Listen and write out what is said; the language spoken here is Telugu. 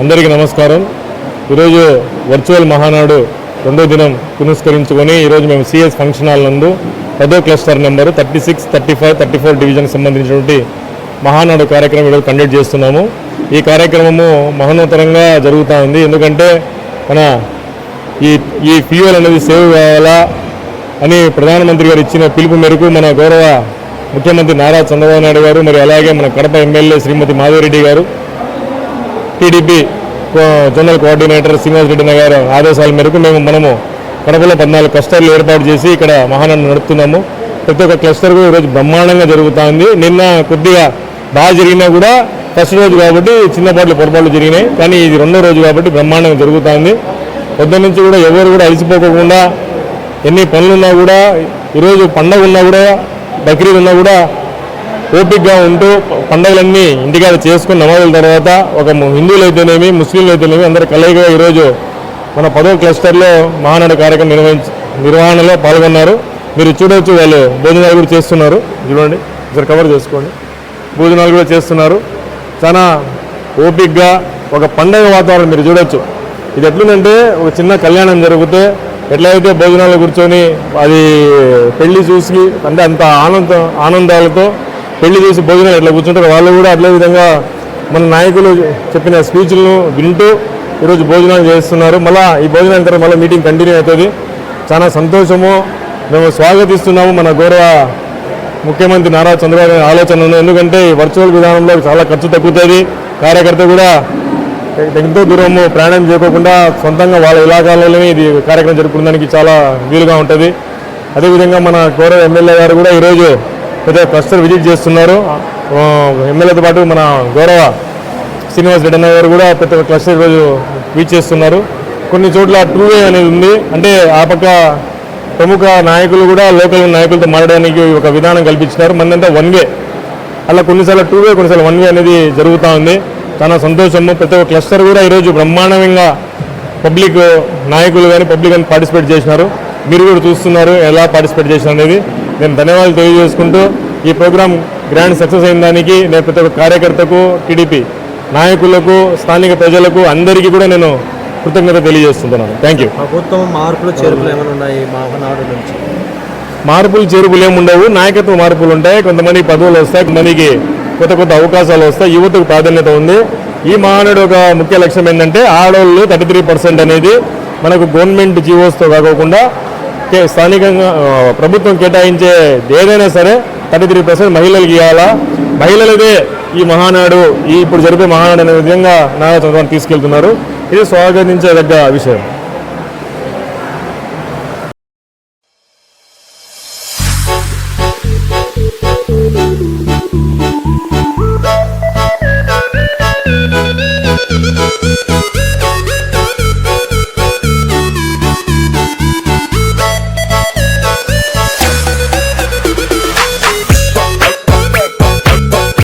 అందరికీ నమస్కారం. ఈరోజు వర్చువల్ మహానాడు రెండో దినం పురస్కరించుకొని ఈరోజు మేము సిఎస్ ఫంక్షన్ హాల్ నందు 10వ క్లస్టర్ నెంబరు 36, 35, 34 డివిజన్కి సంబంధించినటువంటి మహానాడు కార్యక్రమం ఈరోజు కండక్ట్ చేస్తున్నాము. ఈ కార్యక్రమము మహోన్నతంగా జరుగుతూ ఉంది. ఎందుకంటే మన ఈ ఫ్యూయల్ అనేది సేవ్ కావాలా అని ప్రధానమంత్రి గారు ఇచ్చిన పిలుపు మేరకు మన గౌరవ ముఖ్యమంత్రి నారా చంద్రబాబు నాయుడు గారు, మరి అలాగే మన కడప ఎమ్మెల్యే శ్రీమతి మాధవిరెడ్డి గారు, TDP general coordinator Srinivas Reddy గారు ఆదేశాల మేరకు మనము కడపలో 14 క్లస్టర్లు ఏర్పాటు చేసి ఇక్కడ మహానాడు నడుపుతున్నాము. ప్రతి ఒక్క క్లస్టర్ ఈరోజు బ్రహ్మాండంగా జరుగుతూ ఉంది. నిన్న కొద్దిగా బాగా జరిగినా కూడా ఫస్ట్ రోజు కాబట్టి చిన్నపాట్లు పొరపాట్లు జరిగినాయి, కానీ ఇది రెండో రోజు కాబట్టి బ్రహ్మాండంగా జరుగుతూ ఉంది. పొద్దున్న నుంచి కూడా ఎవరు కూడా అలసిపోకుండా ఎన్ని పనులున్నా కూడా, ఈరోజు పండగ ఉన్నా కూడా, బక్రీద్ ఉన్నా కూడా ఓపికగా ఉంటూ పండుగలన్నీ ఇంటికాడ చేసుకుని నమాజుల తర్వాత ఒక హిందువులు అయితేనేమి ముస్లింలు అయితేనేమి అందరూ కలయిగా ఈరోజు మన 10వ క్లస్టర్లో మహానాడు కార్యక్రమం నిర్వహణలో పాల్గొన్నారు. మీరు చూడవచ్చు, వాళ్ళు భోజనాలు కూడా చేస్తున్నారు. చూడండి, ఒకసారి కవర్ చేసుకోండి. భోజనాలు కూడా చేస్తున్నారు. చాలా ఓపికగా ఒక పండగ వాతావరణం మీరు చూడవచ్చు. ఇది ఎట్లుందంటే ఒక చిన్న కళ్యాణం జరిగితే ఎట్లయితే భోజనాలు కూర్చొని అది పెళ్లి చూసి అంటే అంత ఆనందాలతో పెళ్లి చేసి భోజనాలు ఎట్లా కూర్చుంటారు, వాళ్ళు కూడా అట్లే విధంగా మన నాయకులు చెప్పిన స్పీచ్లను వింటూ ఈరోజు భోజనాలు చేస్తున్నారు. మళ్ళీ ఈ భోజనాల తర్వాత మళ్ళీ మీటింగ్ కంటిన్యూ అవుతుంది. చాలా సంతోషము. మేము స్వాగతిస్తున్నాము మన గౌరవ ముఖ్యమంత్రి నారా చంద్రబాబు ఆలోచనను. ఎందుకంటే ఈ వర్చువల్ విధానంలో చాలా ఖర్చు తగ్గుతుంది. కార్యకర్త కూడా ఎంతో దూరము ప్రయాణం చేయకుండా సొంతంగా వాళ్ళ ఇలాకాలలోనే ఇది కార్యక్రమం జరుపుకోవడానికి చాలా వీలుగా ఉంటుంది. అదేవిధంగా మన గౌరవ ఎమ్మెల్యే గారు కూడా ఈరోజు పెద్ద క్లస్టర్ విజిట్ చేస్తున్నారు. ఎమ్మెల్యేతో పాటు మన గౌరవ శ్రీనివాస్ రెడ్డి గారు కూడా పెద్ద క్లస్టర్ ఈరోజు విజిట్ చేస్తున్నారు. కొన్ని చోట్ల 2-వే అనేది ఉంది. అంటే ఆ పక్క ప్రముఖ నాయకులు కూడా లోకల్ నాయకులతో మాట్లాడడానికి ఒక విధానం కల్పించినారు. మందంతా 1-వే, అలా కొన్నిసార్లు 2-వే, కొన్నిసార్లు 1-వే అనేది జరుగుతూ ఉంది. చాలా సంతోషము. ప్రతి ఒక్క క్లస్టర్ కూడా ఈరోజు బ్రహ్మాండంగా పబ్లిక్ నాయకులు కానీ పబ్లిక్ కానీ పార్టిసిపేట్ చేసినారు. మీరు కూడా చూస్తున్నారు ఎలా పార్టిసిపేట్ చేసినారు అనేది. నేను ధన్యవాదాలు తెలియజేసుకుంటూ ఈ ప్రోగ్రామ్ గ్రాండ్ సక్సెస్ అయిన దానికి నేను ప్రతి ఒక్క కార్యకర్తకు, టీడీపీ నాయకులకు, స్థానిక ప్రజలకు అందరికీ కూడా నేను కృతజ్ఞత తెలియజేస్తున్నాను. Thank you. ప్రభుత్వం మార్పులు చేర్పులు ఏమైనా ఉన్నాయి మహానాడు నుంచి? మార్పులు చేర్పులు ఏముండవు, నాయకత్వ మార్పులు ఉంటాయి. కొంతమందికి పదవులు వస్తాయి, కొంతమందికి కొత్త అవకాశాలు వస్తాయి. యువతకు ప్రాధాన్యత ఉంది. ఈ మహానాడు ఒక ముఖ్య లక్ష్యం ఏంటంటే ఆడవాళ్ళు 33% అనేది మనకు గవర్నమెంట్ జీవోస్తో కాకుండా స్థానికంగా ప్రభుత్వం కేటాయించే ఏదైనా సరే 33% మహిళలకు ఇవ్వాలా. మహిళలదే ఈ మహానాడు, ఇప్పుడు జరిపే మహానాడు అనే విధంగా నారా చంద్రబాబు తీసుకెళ్తున్నారు. ఇది స్వాగతించదగ్గ విషయం.